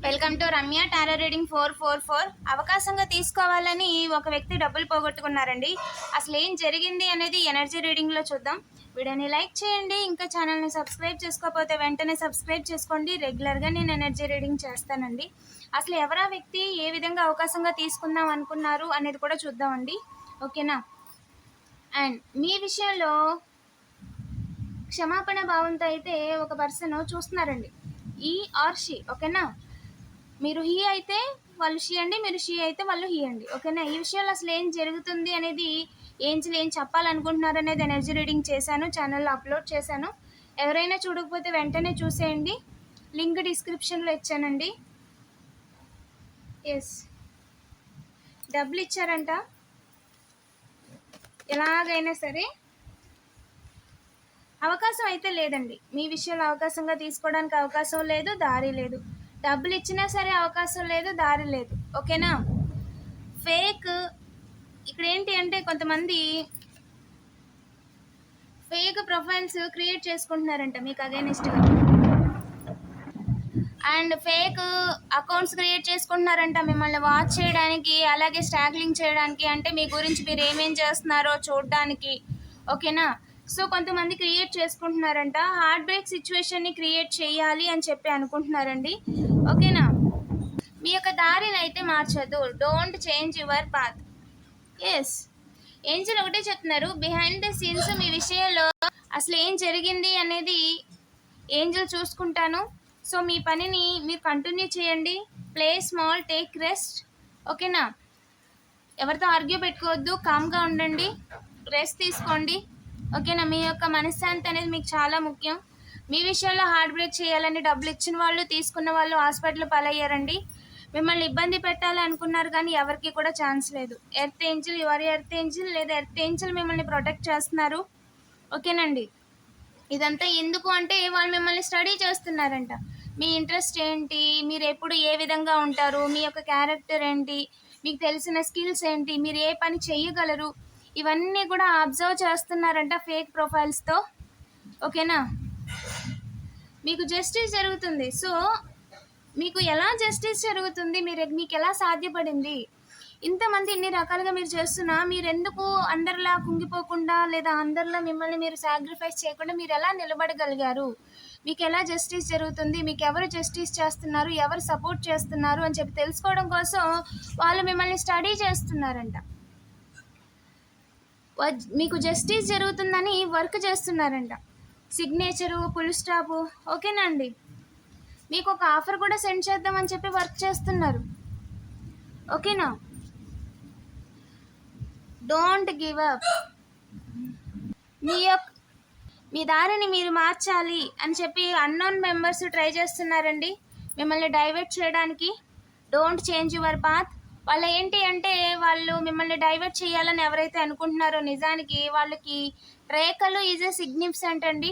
Welcome to Ramya tarot reading 444. అవకాశంగా తీసుకోవాలని ఒక వ్యక్తి డబ్బులు పోగొట్టుకున్నారండి. అసలు ఏం జరిగింది అనేది ఎనర్జీ రీడింగ్లో చూద్దాం. వీడియోని లైక్ చేయండి. ఇంకా ఛానల్ని సబ్స్క్రైబ్ చేసుకోకపోతే వెంటనే సబ్స్క్రైబ్ చేసుకోండి. రెగ్యులర్గా నేను ఎనర్జీ రీడింగ్ చేస్తానండి. అసలు ఎవరా వ్యక్తి ఏ విధంగా అవకాశంగా తీసుకుందాం అనుకున్నారు అనేది కూడా చూద్దామండి. ఓకేనా? అండ్ మీ విషయంలో క్షమాపణ భావంతో అయితే ఒక పర్సన్ చూస్తున్నారండి. ఈ ఆర్ షీ. ఓకేనా? మీరు హీ అయితే వాళ్ళు షీ అండి, మీరు షీ అయితే వాళ్ళు హీ అండి. ఓకేనా? ఈ విషయంలో అసలు ఏం జరుగుతుంది అనేది ఏం చెప్పాలనుకుంటున్నారు అనేది ఎనర్జీ రీడింగ్ చేశాను, ఛానల్లో అప్లోడ్ చేశాను. ఎవరైనా చూడకపోతే వెంటనే చూసేయండి. లింక్ డిస్క్రిప్షన్లో ఇచ్చానండి. ఎస్, డబ్బులు ఇచ్చారంట. ఎలాగైనా సరే అవకాశం అయితే లేదండి. మీ విషయంలో అవకాశంగా తీసుకోవడానికి అవకాశం లేదు, దారి లేదు. డబ్బులు ఇచ్చినా సరే అవకాశం లేదు, దారి లేదు. ఓకేనా? ఫేక్ ఇక్కడ ఏంటి అంటే కొంతమంది ఫేక్ ప్రొఫైల్స్ క్రియేట్ చేసుకుంటున్నారంట మీకు అగైనెస్ట్గా. అండ్ ఫేక్ అకౌంట్స్ క్రియేట్ చేసుకుంటున్నారంట మిమ్మల్ని వాచ్ చేయడానికి, అలాగే స్టాగ్లింగ్ చేయడానికి, అంటే మీ గురించి మీరు ఏమేం చేస్తున్నారో చూడడానికి. ఓకేనా? సో కొంతమంది క్రియేట్ చేసుకుంటున్నారంట. హార్ట్ బ్రేక్ సిచ్యువేషన్ని క్రియేట్ చేయాలి అని చెప్పి అనుకుంటున్నారండి. ఓకేనా? మీ యొక్క దారిని అయితే మార్చద్దు. Don't change your path. Yes, angel ఒకటే చెప్తున్నారు, బిహైండ్ ద సీన్స్ మీ విషయంలో అసలు ఏం జరిగింది అనేది ఏంజల్ చూసుకుంటాను. సో మీ పనిని మీరు కంటిన్యూ చేయండి. Play small, take rest. ఓకేనా? ఎవరితో ఆర్గ్యూ పెట్టుకోవద్దు, కామ్గా ఉండండి, రెస్ట్ తీసుకోండి. ఓకేనా? మీ యొక్క మనశ్శాంతి అనేది మీకు చాలా ముఖ్యం. మీ విషయంలో హార్ట్ బ్రేక్ చేయాలని డబ్బులు ఇచ్చిన వాళ్ళు, తీసుకున్న వాళ్ళు హాస్పిటల్ పాలయ్యారండి. మిమ్మల్ని ఇబ్బంది పెట్టాలనుకున్నారు కానీ ఎవరికి కూడా ఛాన్స్ లేదు. ఎర్త్ ఏంజిల్, ఎవరి ఎర్త్ ఏంజిల్ లేదా ఎర్త్ ఏంజిల్ మిమ్మల్ని ప్రొటెక్ట్ చేస్తున్నారు. ఓకేనండి? ఇదంతా ఎందుకు అంటే వాళ్ళు మిమ్మల్ని స్టడీ చేస్తున్నారంట. మీ ఇంట్రెస్ట్ ఏంటి, మీరు ఎప్పుడు ఏ విధంగా ఉంటారు, మీ యొక్క క్యారెక్టర్ ఏంటి, మీకు తెలిసిన స్కిల్స్ ఏంటి, మీరు ఏ పని చెయ్యగలరు, ఇవన్నీ కూడా అబ్జర్వ్ చేస్తున్నారంట ఫేక్ ప్రొఫైల్స్తో. ఓకేనా? మీకు జస్టిస్ జరుగుతుంది. సో మీకు ఎలా జస్టిస్ జరుగుతుంది, మీకు ఎలా సాధ్యపడింది? ఇంతమంది ఇన్ని రకాలుగా మీరు చేస్తున్నా మీరు ఎందుకు అందరిలా కుంగిపోకుండా లేదా అందరిలో మిమ్మల్ని మీరు సాక్రిఫైస్ చేయకుండా మీరు ఎలా నిలబడగలిగారు? మీకు ఎలా జస్టిస్ జరుగుతుంది, మీకు ఎవరు జస్టిస్ చేస్తున్నారు, ఎవరు సపోర్ట్ చేస్తున్నారు అని చెప్పి తెలుసుకోవడం కోసం వాళ్ళు మిమ్మల్ని స్టడీ చేస్తున్నారంట. మీకు జస్టిస్ జరుగుతుందని వర్క్ చేస్తున్నారంట. Signature, full stop. ఓకేనా అండి? మీకు ఒక ఆఫర్ కూడా సెండ్ చేద్దామని చెప్పి వర్క్ చేస్తున్నారు. ఓకేనా? Don't give up. మీ దారిని మీరు మార్చాలి అని చెప్పి అన్నోన్ మెంబర్స్ ట్రై చేస్తున్నారండి మిమ్మల్ని డైవర్ట్ చేయడానికి. Don't change your path. వాళ్ళు ఏంటి అంటే వాళ్ళు మిమ్మల్ని డైవర్ట్ చేయాలని ఎవరైతే అనుకుంటున్నారో నిజానికి వాళ్ళకి రేఖలు ఈజ్ ఏ సిగ్నిఫికెంట్ అండి.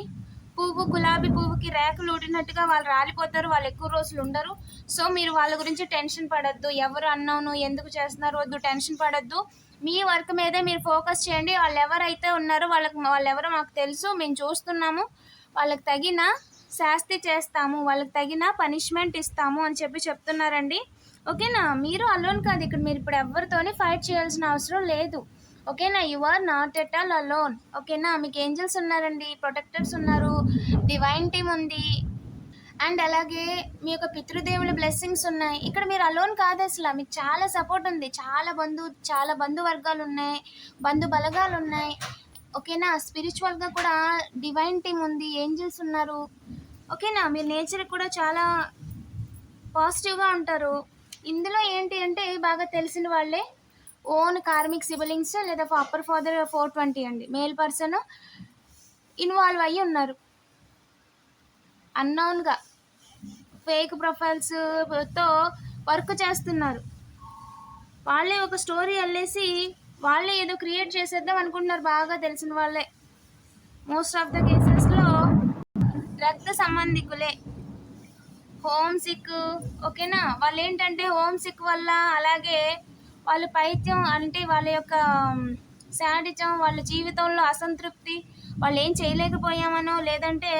పువ్వు, గులాబీ పువ్వుకి రేఖలు ఊడినట్టుగా వాళ్ళు రాలిపోతారు, వాళ్ళు ఎక్కువ రోజులు ఉండరు. సో మీరు వాళ్ళ గురించి టెన్షన్ పడద్దు. ఎవరు అన్నాను, ఎందుకు చేస్తున్నారు, వద్దు, టెన్షన్ పడద్దు. మీ వర్క్ మీదే మీరు ఫోకస్ చేయండి. వాళ్ళు ఎవరైతే ఉన్నారో వాళ్ళెవరో మాకు తెలుసు, మేము చూస్తున్నాము, వాళ్ళకి తగిన శాస్తి చేస్తాము, వాళ్ళకి తగిన పనిష్మెంట్ ఇస్తాము అని చెప్పి చెప్తున్నారండి. ఓకేనా? మీరు అలోన్ కాదు ఇక్కడ. మీరు ఇప్పుడు ఎవరితోని ఫైట్ చేయాల్సిన అవసరం లేదు. ఓకేనా? You are not at all alone. ఓకేనా? మీకు ఏంజల్స్ ఉన్నారండి, ప్రొటెక్టర్స్ ఉన్నారు, డివైన్ టీమ్ ఉంది, అండ్ అలాగే మీ యొక్క పితృదేవుల బ్లెస్సింగ్స్ ఉన్నాయి. ఇక్కడ మీరు అలోన్ కాదు అసలు. మీకు చాలా సపోర్ట్ ఉంది, చాలా బంధువర్గాలు ఉన్నాయి, బంధు బలగాలు ఉన్నాయి. ఓకేనా? స్పిరిచువల్గా కూడా డివైన్ టీమ్ ఉంది, ఏంజల్స్ ఉన్నారు. ఓకేనా? మీ నేచర్ కూడా చాలా పాజిటివ్గా ఉంటారు. ఇందులో ఏంటి అంటే బాగా తెలిసిన వాళ్ళే ఓన్ కార్మిక్ సిబిలింగ్స్ లేదా అప్పర్ ఫాదర్ 420 అండి, మేల్ పర్సన్ ఇన్వాల్వ్ అయ్యి ఉన్నారు. అన్నోన్గా ఫేక్ ప్రొఫైల్స్తో వర్క్ చేస్తున్నారు. వాళ్ళే ఒక స్టోరీ అల్లేసి వాళ్ళే ఏదో క్రియేట్ చేసేద్దాం అనుకుంటున్నారు. బాగా తెలిసిన వాళ్ళే మోస్ట్ ఆఫ్ ద కేసెస్లో రక్త సంబంధికులే. Home sick. ఓకేనా? వాళ్ళు ఏంటంటే హోమ్ సిక్ వల్ల, అలాగే వాళ్ళ పైత్యం అంటే వాళ్ళ యొక్క శాడిజం, వాళ్ళ జీవితంలో అసంతృప్తి, వాళ్ళు ఏం చేయలేకపోయామనో, లేదంటే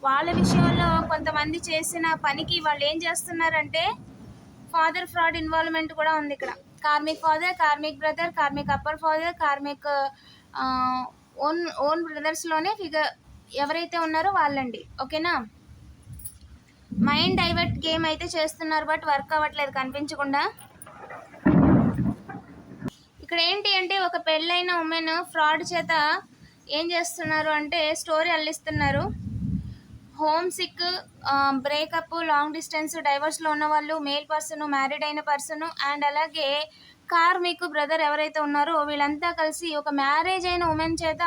వాళ్ళ విషయంలో కొంతమంది చేసిన పనికి వాళ్ళు ఏం చేస్తున్నారంటే ఫాదర్ ఫ్రాడ్ ఇన్వాల్వ్మెంట్ కూడా ఉంది ఇక్కడ. Karmic father, karmic brother, karmic upper father, karmic own own బ్రదర్స్లోనే ఫిగర్ ఎవరైతే ఉన్నారో వాళ్ళండి. ఓకేనా, మైండ్ డైవర్ట్ గేమ్ అయితే చేస్తున్నారు, బట్ వర్క్ అవ్వట్లేదు కనిపించకుండా. ఇక్కడ ఏంటి అంటే ఒక పెళ్ళైన ఉమెన్ ఫ్రాడ్ చేత ఏం చేస్తున్నారు అంటే స్టోరీ అల్లిస్తున్నారు. Home sick, breakup, long distance, డైవర్స్లో ఉన్న వాళ్ళు, మేల్ పర్సన్, మ్యారీడ్ అయిన పర్సన్, అండ్ అలాగే కార్మిక్ బ్రదర్ ఎవరైతే ఉన్నారో వీళ్ళంతా కలిసి ఒక మ్యారేజ్ అయిన ఉమెన్ చేత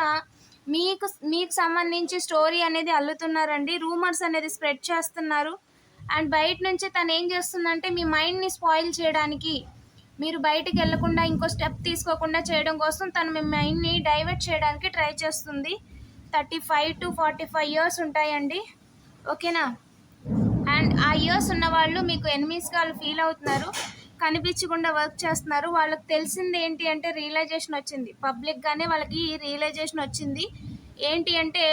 మీకు సంబంధించి స్టోరీ అనేది అల్లుతున్నారండి. రూమర్స్ అనేది స్ప్రెడ్ చేస్తున్నారు. అండ్ బయట నుంచి తను ఏం చేస్తుందంటే మీ మైండ్ని స్పాయిల్ చేయడానికి, మీరు బయటికి వెళ్లకుండా ఇంకో స్టెప్ తీసుకోకుండా చేయడం కోసం తను మీ మైండ్ని డైవర్ట్ చేయడానికి ట్రై చేస్తుంది. 35 to 45 years ఉంటాయండి. ఓకేనా, అండ్ ఆ ఇయర్స్ ఉన్న వాళ్ళు మీకు ఎనిమీస్గా వాళ్ళు ఫీల్ అవుతున్నారు, కనిపించకుండా వర్క్ చేస్తున్నారు. వాళ్ళకి తెలిసింది ఏంటి అంటే రియలైజేషన్ వచ్చింది, పబ్లిక్గానే వాళ్ళకి రియలైజేషన్ వచ్చింది. ఏంటి అంటే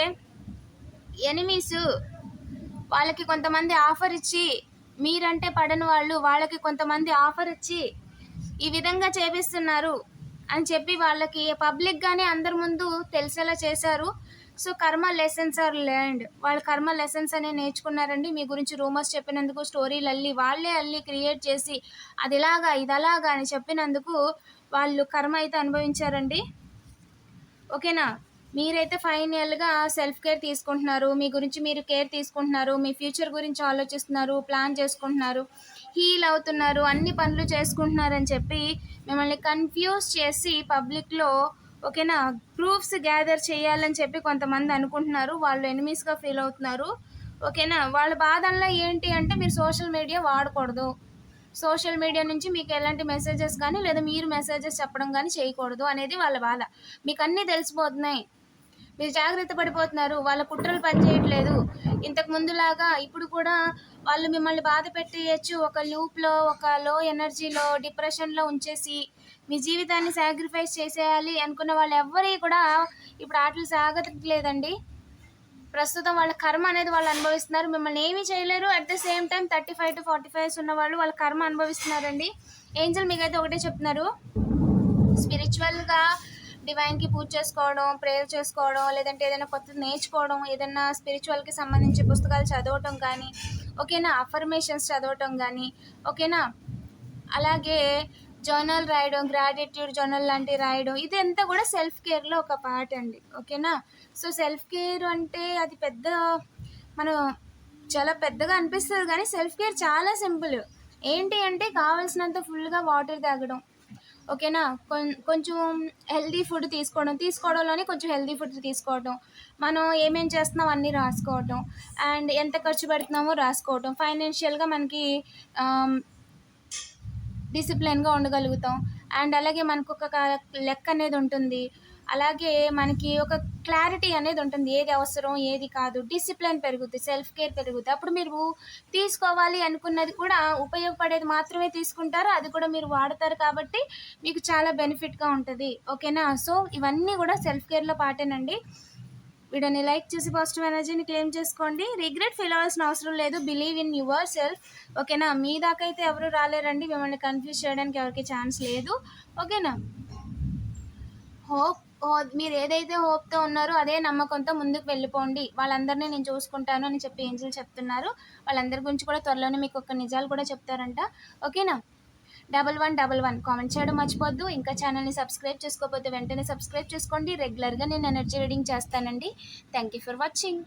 ఎనిమీస్ వాళ్ళకి కొంతమంది ఆఫర్ ఇచ్చి, మీరంటే పడని వాళ్ళు వాళ్ళకి కొంతమంది ఆఫర్ ఇచ్చి ఈ విధంగా చేపిస్తున్నారు అని చెప్పి వాళ్ళకి పబ్లిక్గానే అందరి ముందు తెలిసేలా చేశారు. సో కర్మ లెసన్స్ ఆర్ లెర్న్డ్, వాళ్ళ కర్మ లెసన్స్ అనేవి నేర్చుకున్నారండి. మీ గురించి రూమర్స్ చెప్పినందుకు, స్టోరీలు వాళ్ళే క్రియేట్ చేసి అది ఇలాగా ఇది అలాగా అని చెప్పినందుకు వాళ్ళు కర్మ అయితే అనుభవించారండి. ఓకేనా, మీరైతే ఫైనల్గా సెల్ఫ్ కేర్ తీసుకుంటున్నారు, మీ గురించి మీరు కేర్ తీసుకుంటున్నారు, మీ ఫ్యూచర్ గురించి ఆలోచిస్తున్నారు, ప్లాన్ చేసుకుంటున్నారు, హీల్ అవుతున్నారు, అన్ని పనులు చేసుకుంటున్నారని చెప్పి మిమ్మల్ని కన్ఫ్యూజ్ చేసి పబ్లిక్లో ఓకేనా ప్రూఫ్స్ గ్యాదర్ చేయాలని చెప్పి కొంతమంది అనుకుంటున్నారు. వాళ్ళు ఎనిమీస్గా ఫీల్ అవుతున్నారు. ఓకేనా, వాళ్ళ బాధల్లో ఏంటి అంటే మీరు సోషల్ మీడియా వాడకూడదు, సోషల్ మీడియా నుంచి మీకు ఎలాంటి మెసేజెస్ కానీ లేదా మీరు మెసేజెస్ చెప్పడం కానీ చేయకూడదు అనేది వాళ్ళ బాధ. మీకు అన్నీ తెలిసిపోతున్నాయి, మీరు జాగ్రత్త పడిపోతున్నారు, వాళ్ళ కుట్రలు పనిచేయట్లేదు. ఇంతకు ముందులాగా ఇప్పుడు కూడా వాళ్ళు మిమ్మల్ని బాధ పెట్టేయచ్చు, ఒక లూప్లో, ఒక లో ఎనర్జీలో, డిప్రెషన్లో ఉంచేసి మీ జీవితాన్ని సాక్రిఫైస్ చేసేయాలి అనుకున్న వాళ్ళు ఎవ్వరి కూడా ఇప్పుడు ఆటలు సాగట్లేదండి. ప్రస్తుతం వాళ్ళ కర్మ అనేది వాళ్ళు అనుభవిస్తున్నారు, మిమ్మల్ని ఏమీ చేయలేరు. At the same time 35 to 45 ఉన్న వాళ్ళు వాళ్ళ కర్మ అనుభవిస్తున్నారండి. ఏంజల్ మీకైతే ఒకటే చెప్తున్నారు, స్పిరిచువల్గా డివైన్కి పూజ చేసుకోవడం, ప్రేయర్ చేసుకోవడం, లేదంటే ఏదైనా కొత్తది నేర్చుకోవడం, ఏదైనా స్పిరిచువల్కి సంబంధించి పుస్తకాలు చదవటం కానీ, ఓకేనా, అఫర్మేషన్స్ చదవటం కానీ, ఓకేనా, అలాగే జర్నల్ రాయడం, గ్రాటిట్యూడ్ జర్నల్ లాంటివి రాయడం, ఇదంతా కూడా సెల్ఫ్ కేర్లో ఒక పార్ట్ అండి. ఓకేనా, సో సెల్ఫ్ కేర్ అంటే అది పెద్ద మనం చాలా పెద్దగా అనిపిస్తుంది, కానీ సెల్ఫ్ కేర్ చాలా సింపుల్. ఏంటి అంటే కావాల్సినంత ఫుల్గా వాటర్ తాగడం, ఓకేనా, కొంచెం హెల్దీ ఫుడ్ తీసుకోవడంలోనే కొంచెం హెల్దీ ఫుడ్ తీసుకోవడం, మనం ఏమేం చేస్తున్నాం అన్నీ రాసుకోవటం, అండ్ ఎంత ఖర్చు పెడుతున్నామో రాసుకోవటం, ఫైనాన్షియల్గా మనకి డిసిప్లిన్గా ఉండగలుగుతాం. అండ్ అలాగే మనకు ఒక లెక్క అనేది ఉంటుంది, అలాగే మనకి ఒక క్లారిటీ అనేది ఉంటుంది, ఏది అవసరం ఏది కాదు, డిసిప్లిన్ పెరుగుతుంది, సెల్ఫ్ కేర్ పెరుగుతుంది. అప్పుడు మీరు తీసుకోవాలి అనుకున్నది కూడా ఉపయోగపడేది మాత్రమే తీసుకుంటారు, అది కూడా మీరు వాడతారు, కాబట్టి మీకు చాలా బెనిఫిట్గా ఉంటుంది. ఓకేనా, సో ఇవన్నీ కూడా సెల్ఫ్ కేర్లో పార్టేనండి. వీడియోని లైక్ చేసి పాజిటివ్ ఎనర్జీని క్లెయిమ్ చేసుకోండి. రిగ్రెట్ ఫీల్ అవ్వాల్సిన అవసరం లేదు, బిలీవ్ ఇన్ యువర్ సెల్ఫ్. ఓకేనా, మీ దాకా అయితే ఎవరు రాలేరండి, మిమ్మల్ని కన్ఫ్యూజ్ చేయడానికి ఎవరికి ఛాన్స్ లేదు. ఓకేనా, మీరు ఏదైతే హోప్తో ఉన్నారో అదే నమ్మకంతో ముందుకు వెళ్ళిపోండి. వాళ్ళందరినీ నేను చూసుకుంటాను అని చెప్పి ఏంజల్ చెప్తున్నారు. వాళ్ళందరి గురించి కూడా త్వరలోనే మీకు ఒక నిజాలు కూడా చెప్తారంట. ఓకేనా, 1111 కామెంట్ చేయడం మర్చిపోద్దు. ఇంకా ఛానల్ని సబ్స్క్రైబ్ చేసుకోకపోతే వెంటనే సబ్స్క్రైబ్ చేసుకోండి. రెగ్యులర్గా నేను ఎనర్జీ రీడింగ్ చేస్తానండి. Thank you for watching.